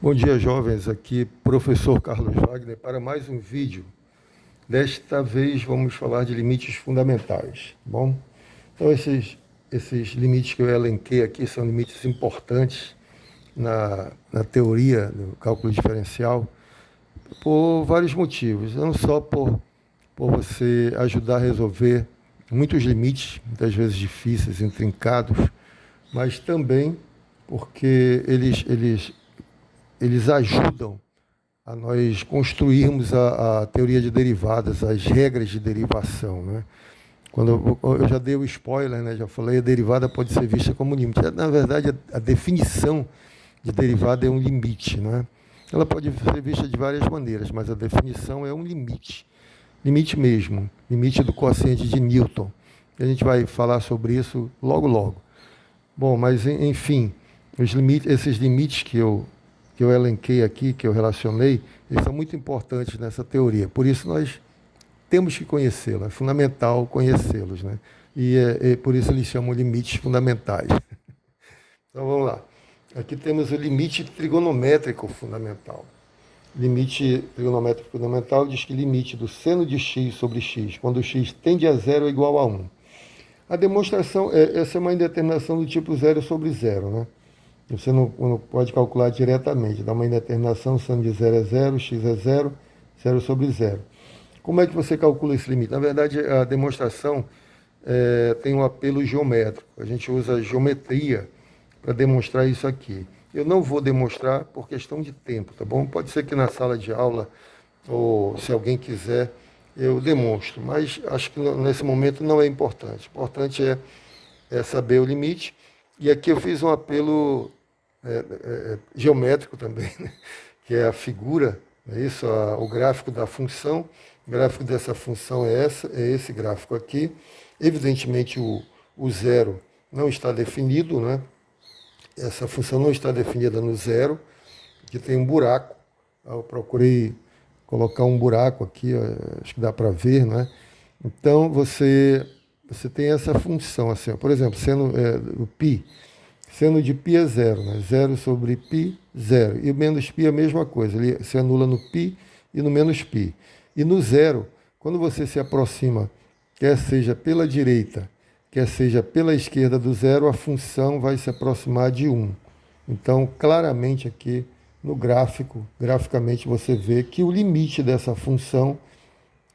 Bom dia, jovens. Aqui, professor Carlos Wagner, para mais um vídeo. Desta vez vamos falar de limites fundamentais, tá bom? Então, esses limites que eu elenquei aqui são limites importantes na teoria do cálculo diferencial por vários motivos. Não só por você ajudar a resolver muitos limites, muitas vezes difíceis, intrincados, mas também porque eles ajudam a nós construirmos a teoria de derivadas, as regras de derivação, né? Quando eu já dei o spoiler, né? Já falei, a derivada pode ser vista como limite. Na verdade, a definição de derivada é um limite, né? Ela pode ser vista de várias maneiras, mas a definição é um limite. Limite mesmo, limite do quociente de Newton. A gente vai falar sobre isso logo, logo. Bom, mas enfim, esses limites que eu elenquei aqui, que eu relacionei, eles são muito importantes nessa teoria. Por isso nós temos que conhecê-los, é fundamental conhecê-los, né? E por isso eles chamam limites fundamentais. Então vamos lá. Aqui temos o limite trigonométrico fundamental. Limite trigonométrico fundamental diz que limite do seno de x sobre x, quando x tende a zero, é igual a 1. A demonstração, essa é uma indeterminação do tipo zero sobre zero, né? Você não pode calcular diretamente, dá uma indeterminação, seno de zero é zero, x é zero, zero sobre zero. Como é que você calcula esse limite? Na verdade, a demonstração tem um apelo geométrico. A gente usa a geometria para demonstrar isso aqui. Eu não vou demonstrar por questão de tempo, tá bom? Pode ser que na sala de aula, ou se alguém quiser, eu demonstro, mas acho que nesse momento não é importante. O importante é saber o limite. E aqui eu fiz um apelo geométrico também, né? Que é a figura, é isso, o gráfico da função. O gráfico dessa função é esse gráfico aqui. Evidentemente o zero não está definido, né? Essa função não está definida no zero, que tem um buraco. Eu procurei colocar um buraco aqui, acho que dá para ver, né? Então você tem essa função assim, ó. Por exemplo, seno o π, seno de π é zero, né? Zero sobre π, zero. E o menos π é a mesma coisa, ele se anula no π e no menos π. E no zero, quando você se aproxima, quer seja pela direita, quer seja pela esquerda do zero, a função vai se aproximar de 1. Então, claramente aqui no gráfico, graficamente você vê que o limite dessa função,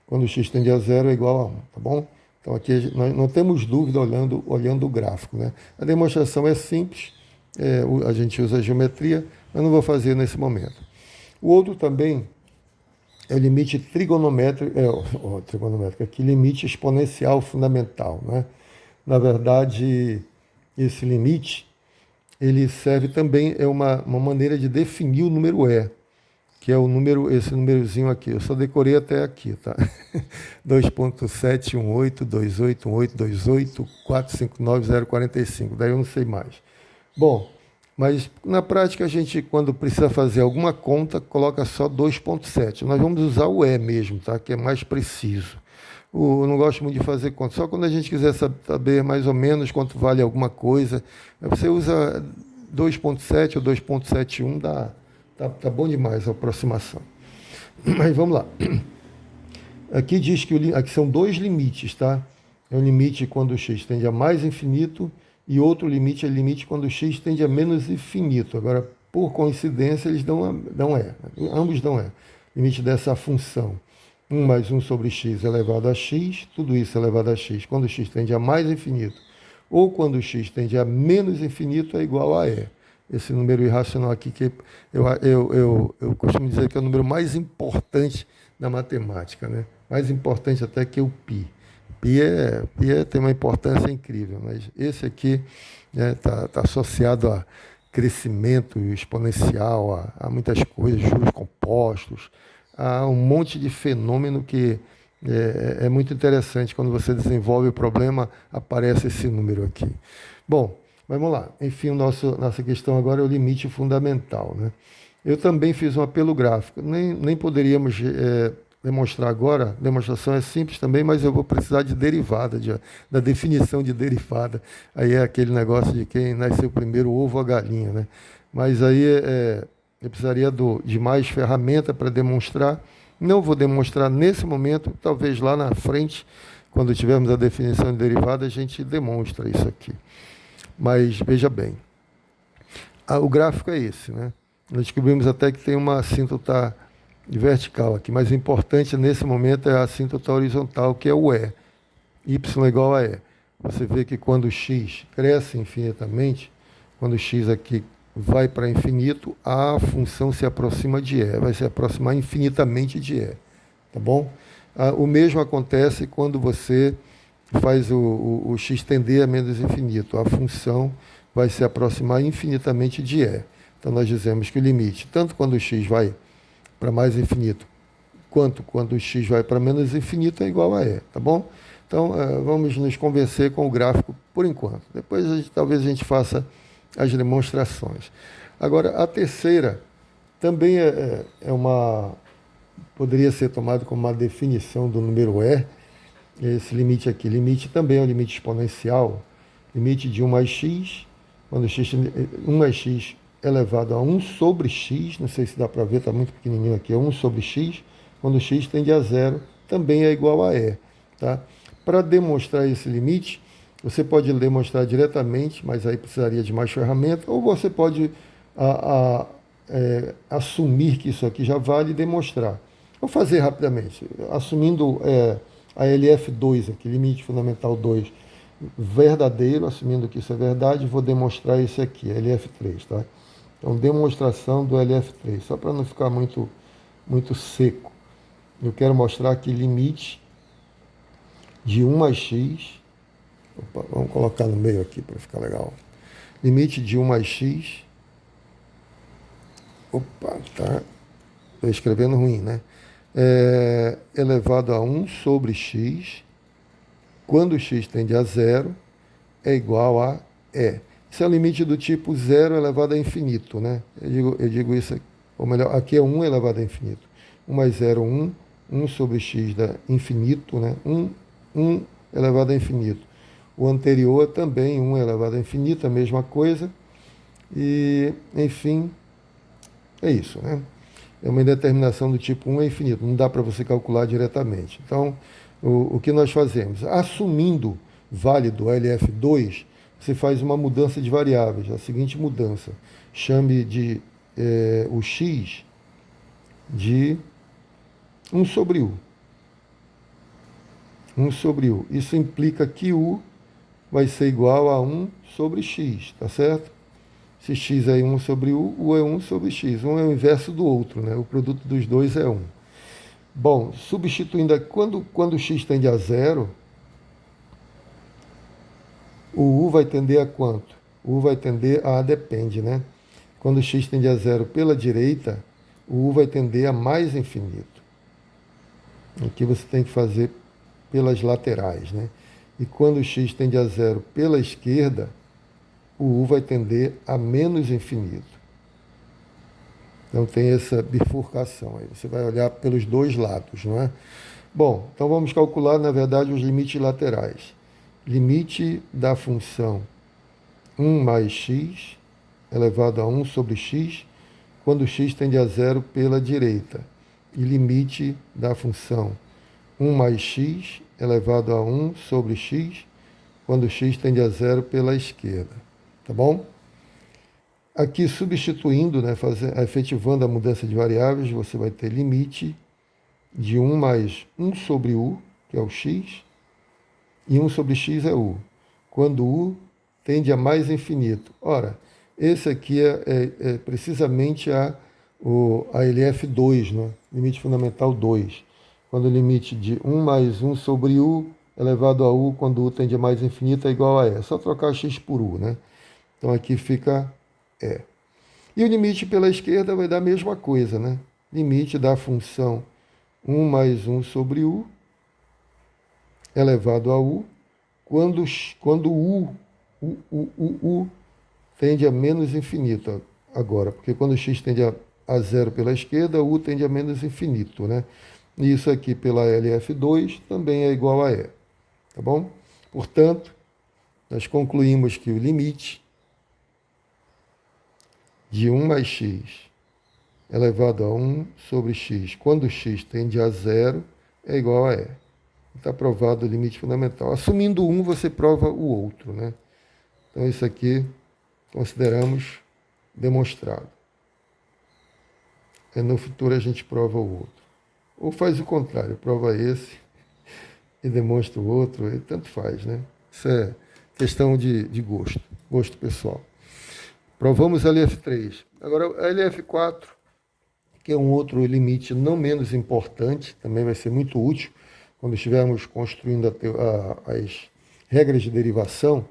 quando x tende a zero, é igual a 1, tá bom? Então aqui nós não temos dúvida olhando o gráfico, né? A demonstração é simples, a gente usa a geometria, mas não vou fazer nesse momento. O outro também é o limite trigonométrico, aqui limite exponencial fundamental, né? Na verdade, esse limite, ele serve também, é uma maneira de definir o número E, que é o número, esse númerozinho aqui. Eu só decorei até aqui, tá? 2.718282828459045. Daí eu não sei mais. Bom, mas na prática a gente, quando precisa fazer alguma conta, coloca só 2.7. Nós vamos usar o E mesmo, tá? Que é mais preciso. Eu não gosto muito de fazer conta. Só quando a gente quiser saber mais ou menos quanto vale alguma coisa, você usa 2.7 ou 2.71, tá bom demais a aproximação. Mas vamos lá. Aqui diz que aqui são dois limites, tá? É um limite quando o x tende a mais infinito e outro limite é limite quando o x tende a menos infinito. Agora, por coincidência, eles dão E. Ambos dão E. Limite dessa função. 1 mais 1 sobre x elevado a x, tudo isso elevado a x, quando o x tende a mais infinito, ou quando o x tende a menos infinito, é igual a E. Esse número irracional aqui, que eu costumo dizer que é o número mais importante da matemática, né? Mais importante até que o π. Π tem uma importância incrível, mas esse aqui tá associado a crescimento exponencial, a muitas coisas, juros compostos, há um monte de fenômeno que é muito interessante. Quando você desenvolve o problema, aparece esse número aqui. Bom, vamos lá. Enfim, nossa questão agora é o limite fundamental, né? Eu também fiz um apelo gráfico. Nem poderíamos demonstrar agora. A demonstração é simples também, mas eu vou precisar de derivada, da definição de derivada. Aí é aquele negócio de quem nasceu primeiro, o ovo ou a galinha, né? Mas aí Eu precisaria de mais ferramenta para demonstrar. Não vou demonstrar nesse momento, talvez lá na frente, quando tivermos a definição de derivada, a gente demonstra isso aqui. Mas veja bem, o gráfico é esse, né? Nós descobrimos até que tem uma assíntota vertical aqui, mas o importante nesse momento é a assíntota horizontal, que é o E. Y igual a E. Você vê que quando o x cresce infinitamente, quando o x aqui vai para infinito, a função se aproxima de E, vai se aproximar infinitamente de E, tá bom? O mesmo acontece quando você faz o x tender a menos infinito, a função vai se aproximar infinitamente de E. Então nós dizemos que o limite, tanto quando o x vai para mais infinito, quanto quando o x vai para menos infinito, é igual a E, tá bom? Então, vamos nos convencer com o gráfico por enquanto. Depois, talvez a gente faça as demonstrações. Agora, a terceira também poderia ser tomado como uma definição do número E, esse limite aqui. Limite também é um limite exponencial, limite de 1 mais x, quando 1 mais x elevado a 1 sobre x, não sei se dá para ver, está muito pequenininho aqui, é 1 sobre x, quando x tende a zero, também é igual a E. Tá? Para demonstrar esse limite, você pode demonstrar diretamente, mas aí precisaria de mais ferramenta, ou você pode assumir que isso aqui já vale e demonstrar. Vou fazer rapidamente, assumindo a LF2 aqui, limite fundamental 2, verdadeiro, assumindo que isso é verdade, vou demonstrar esse aqui, LF3, tá? Então, demonstração do LF3, só para não ficar muito seco. Eu quero mostrar aqui limite de 1 mais x, vamos colocar no meio aqui para ficar legal. Limite de 1 mais x, tá, estou escrevendo ruim, né? Elevado a 1 sobre x, quando x tende a zero, é igual a E. Isso é o limite do tipo 0 elevado a infinito, né? Eu digo isso, ou melhor, aqui é 1 elevado a infinito. 1 mais 0, 1. 1 sobre x dá infinito, né? 1 elevado a infinito. O anterior também 1 elevado a infinito, a mesma coisa. E, enfim, é isso, né? É uma indeterminação do tipo 1 é infinito, não dá para você calcular diretamente. Então, o que nós fazemos? Assumindo válido LF2, você faz uma mudança de variáveis, a seguinte mudança. Chame de o x de 1 sobre u. 1 sobre u. Isso implica que u vai ser igual a 1 sobre x, tá certo? Se x é 1 sobre u é 1 sobre x. Um é o inverso do outro, né? O produto dos dois é 1. Bom, substituindo, quando x tende a zero, o u vai tender a quanto? O u vai tender a depende, né? Quando x tende a zero pela direita, o u vai tender a mais infinito. Aqui você tem que fazer pelas laterais, né? E quando x tende a zero pela esquerda, o u vai tender a menos infinito. Então tem essa bifurcação aí. Você vai olhar pelos dois lados, não é? Bom, então vamos calcular, na verdade, os limites laterais. Limite da função 1 mais x elevado a 1 sobre x, quando x tende a zero pela direita. E limite da função 1 mais x elevado a 1 sobre x, quando x tende a zero pela esquerda. Tá bom? Aqui, substituindo, né, efetivando a mudança de variáveis, você vai ter limite de 1 mais 1 sobre u, que é o x, e 1 sobre x é u, quando u tende a mais infinito. Ora, esse aqui é precisamente a LF2, né? Limite fundamental 2. Quando o limite de 1 mais 1 sobre u elevado a u, quando u tende a mais infinito, é igual a E. É só trocar x por u, né? Então aqui fica E. E o limite pela esquerda vai dar a mesma coisa, né? Limite da função 1 mais 1 sobre u elevado a u, quando u tende a menos infinito agora, porque quando x tende a zero pela esquerda, u tende a menos infinito, né? E isso aqui pela LF2 também é igual a E, tá bom? Portanto, nós concluímos que o limite de 1 mais x elevado a 1 sobre x, quando x tende a zero, é igual a E. Está provado o limite fundamental. Assumindo um, você prova o outro, né? Então, isso aqui consideramos demonstrado. E no futuro a gente prova o outro. Ou faz o contrário, prova esse e demonstra o outro, e tanto faz, né? Isso é questão de gosto, gosto pessoal. Provamos a LF3. Agora, a LF4, que é um outro limite não menos importante, também vai ser muito útil quando estivermos construindo as regras de derivação.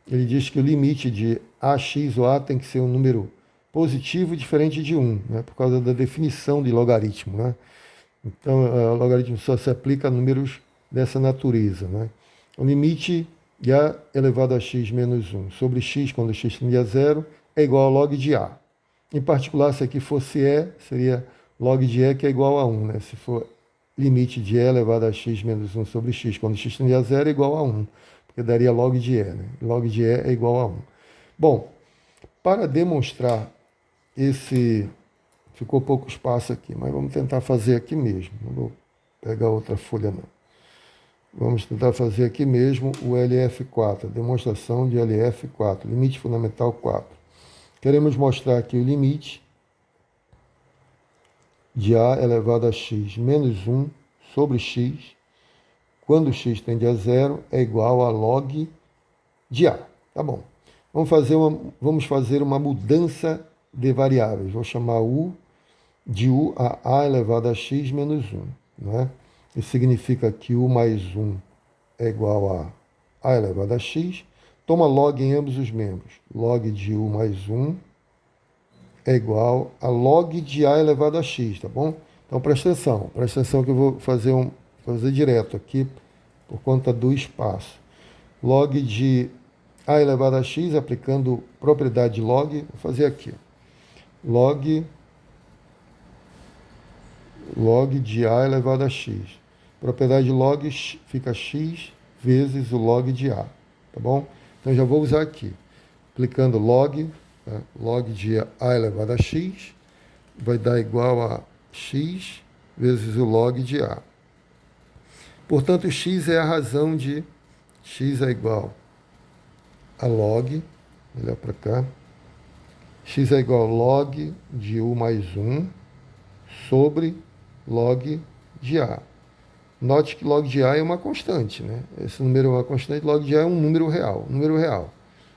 Ele diz que o limite de AX ou A tem que ser um número positivo diferente de 1, né, por causa da definição de logaritmo. Né? Então, o logaritmo só se aplica a números dessa natureza. Né? O limite de A elevado a x menos 1 sobre x, quando x tende a zero, é igual a log de A. Em particular, se aqui fosse E, seria log de E, que é igual a 1. Né? Se for limite de E elevado a x menos 1 sobre x, quando x tende a zero, é igual a 1. Porque daria log de E. Né? Log de E é igual a 1. Bom, para demonstrar esse... Ficou pouco espaço aqui, mas vamos tentar fazer aqui mesmo. Não vou pegar outra folha, não. Vamos tentar fazer aqui mesmo o LF4, a demonstração de LF4, limite fundamental 4. Queremos mostrar aqui o limite de A elevado a x menos 1 sobre x, quando x tende a zero, é igual a log de A. Tá bom. Vamos fazer uma mudança de variáveis. Vou chamar U de U a elevado a x menos 1. Não é? Isso significa que U mais 1 é igual a elevado a x. Toma log em ambos os membros. Log de U mais 1 é igual a log de A elevado a x, tá bom? Então presta atenção que eu vou fazer direto aqui por conta do espaço. Log de A elevado a x, aplicando propriedade de log, vou fazer aqui. Log de A elevado a x. Propriedade de log fica x vezes o log de A, tá bom? Então já vou usar aqui. Aplicando log, tá? Log de A elevado a x vai dar igual a x vezes o log de A. Portanto, x é a razão de x é igual a log, olhar para cá, x é igual a log de U mais 1 sobre log de A. Note que log de A é uma constante, né? Esse número é uma constante, log de A é um número real.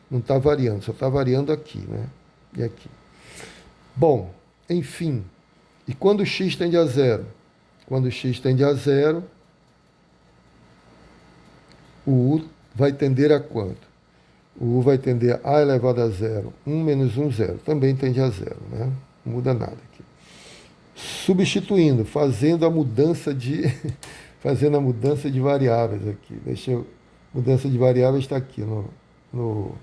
Não está variando, só está variando aqui, né? E aqui. Bom, enfim. E quando x tende a zero? Quando x tende a zero, o U vai tender a quanto? O U vai tender a elevado a zero. 1 menos 1, 0. Também tende a zero, né? Não muda nada aqui. Substituindo, fazendo a mudança de variáveis aqui. Mudança de variáveis está aqui no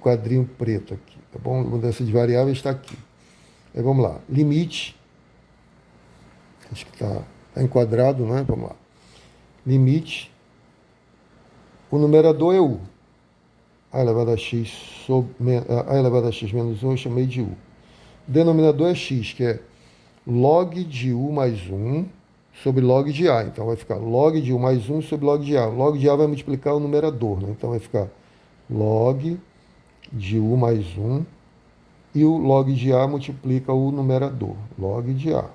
quadrinho preto aqui, tá bom? Mudança de variáveis está aqui. Aí vamos lá. Limite. Acho que está enquadrado, né? Vamos lá. Limite. O numerador é U. A elevado a x menos 1 eu chamei de U. O denominador é x, que é log de U mais 1 sobre log de A. Então vai ficar log de U mais 1 sobre log de A. O log de A vai multiplicar o numerador, né? Então vai ficar log de U mais 1 e o log de A multiplica o numerador. Log de A.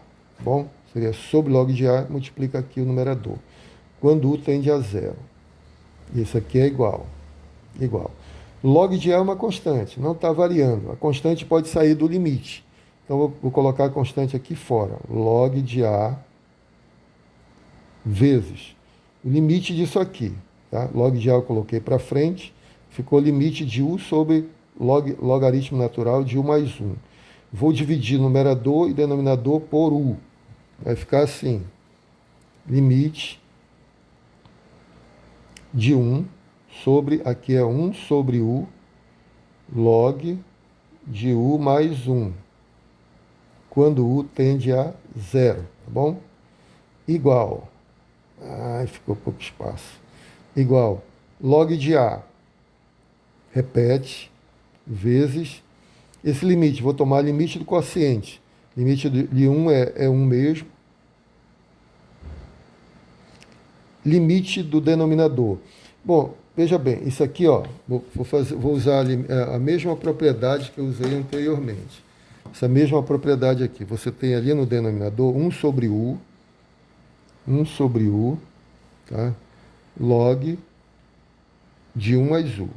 Bom, seria sobre log de A, multiplica aqui o numerador. Quando U tende a zero. Isso aqui é igual. Log de A é uma constante, não está variando. A constante pode sair do limite. Então, vou colocar a constante aqui fora. Log de A vezes o limite disso aqui. Tá? Log de A eu coloquei para frente. Ficou limite de U sobre logaritmo natural de U mais 1. Vou dividir numerador e denominador por U. Vai ficar assim. Limite de 1 sobre, aqui é 1 sobre U, log de U mais 1. Quando U tende a zero, tá bom? Igual. Ai, ficou pouco espaço. Igual. Log de A. Repete. Vezes Esse limite, vou tomar limite do quociente. Limite de 1 é 1 mesmo. Limite do denominador. Bom, veja bem, isso aqui, ó, vou usar a mesma propriedade que eu usei anteriormente. Essa mesma propriedade aqui. Você tem ali no denominador 1 sobre U, tá? Log de 1 mais U.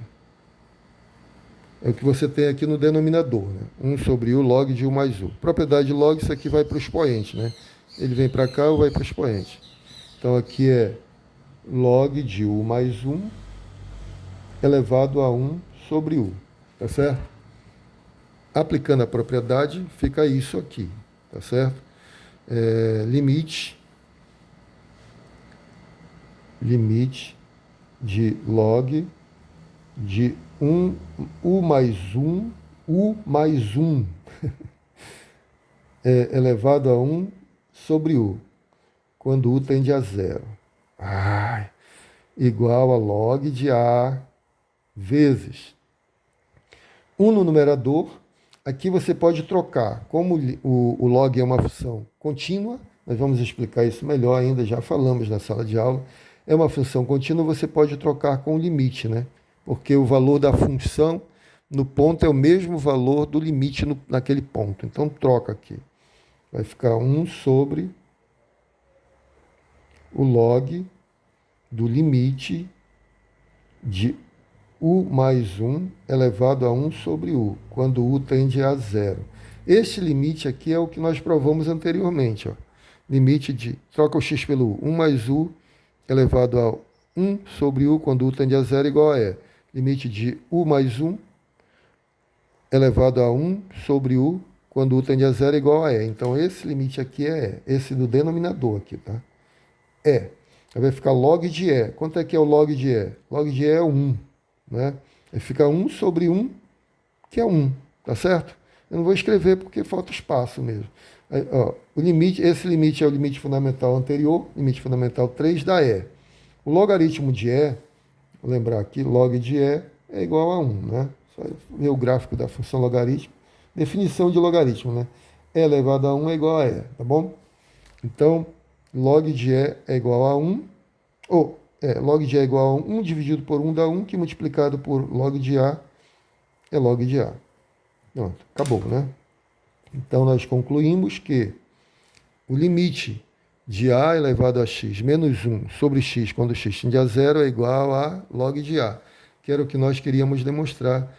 É o que você tem aqui no denominador, né? 1 sobre U log de U mais U. Propriedade de log, isso aqui vai para o expoente, né? Ele vem para cá ou vai para o expoente. Então aqui é log de U mais 1 elevado a 1 sobre U. Tá certo? Aplicando a propriedade, fica isso aqui. Tá certo? Limite de log de U mais 1 elevado a 1 sobre U, quando U tende a zero. Igual a log de A vezes 1 no numerador. Aqui você pode trocar. Como o log é uma função contínua, nós vamos explicar isso melhor ainda, já falamos na sala de aula. É uma função contínua, você pode trocar com o limite, né? Porque o valor da função no ponto é o mesmo valor do limite naquele ponto. Então, troca aqui. Vai ficar 1 sobre o log do limite de U mais 1 elevado a 1 sobre U, quando U tende a zero. Este limite aqui é o que nós provamos anteriormente. Ó. Limite de, troca o x pelo U, 1 mais U elevado a 1 sobre U, quando U tende a zero, igual a E. Limite de U mais 1 elevado a 1 sobre U, quando U tende a zero, igual a E. Então, esse limite aqui é E. Esse do denominador aqui, tá? E. Aí vai ficar log de E. Quanto é que é o log de E? Log de E é 1. Né? Aí fica 1 sobre 1, que é 1. Tá certo? Eu não vou escrever porque falta espaço mesmo. Aí, ó, esse limite é o limite fundamental anterior, limite fundamental 3 da E. O logaritmo de E, vou lembrar aqui, log de E é igual a 1, né? Só ver o gráfico da função logaritmo. Definição de logaritmo, né? E elevado a 1 é igual a E, tá bom? Então, log de E é igual a 1, log de E é igual a 1 dividido por 1 dá 1, que multiplicado por log de A é log de A. Pronto, acabou, né? Então, nós concluímos que o limite de A elevado a x menos 1 sobre x, quando x tende a zero, é igual a log de A, que era o que nós queríamos demonstrar,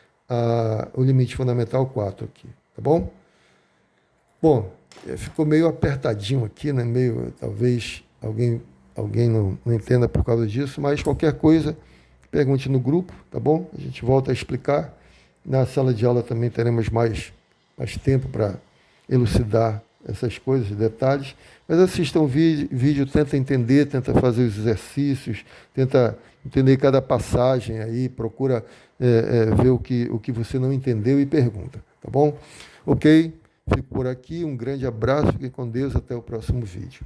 o limite fundamental 4 aqui, tá bom? Bom, ficou meio apertadinho aqui, né? Meio, talvez alguém não entenda por causa disso, mas qualquer coisa, pergunte no grupo, tá bom? A gente volta a explicar. Na sala de aula também teremos mais tempo para elucidar essas coisas, detalhes. Mas assista um vídeo, tenta entender, tenta fazer os exercícios, tenta entender cada passagem aí, procura ver o que você não entendeu e pergunta, tá bom? Ok? Fico por aqui, um grande abraço, fiquem com Deus, até o próximo vídeo.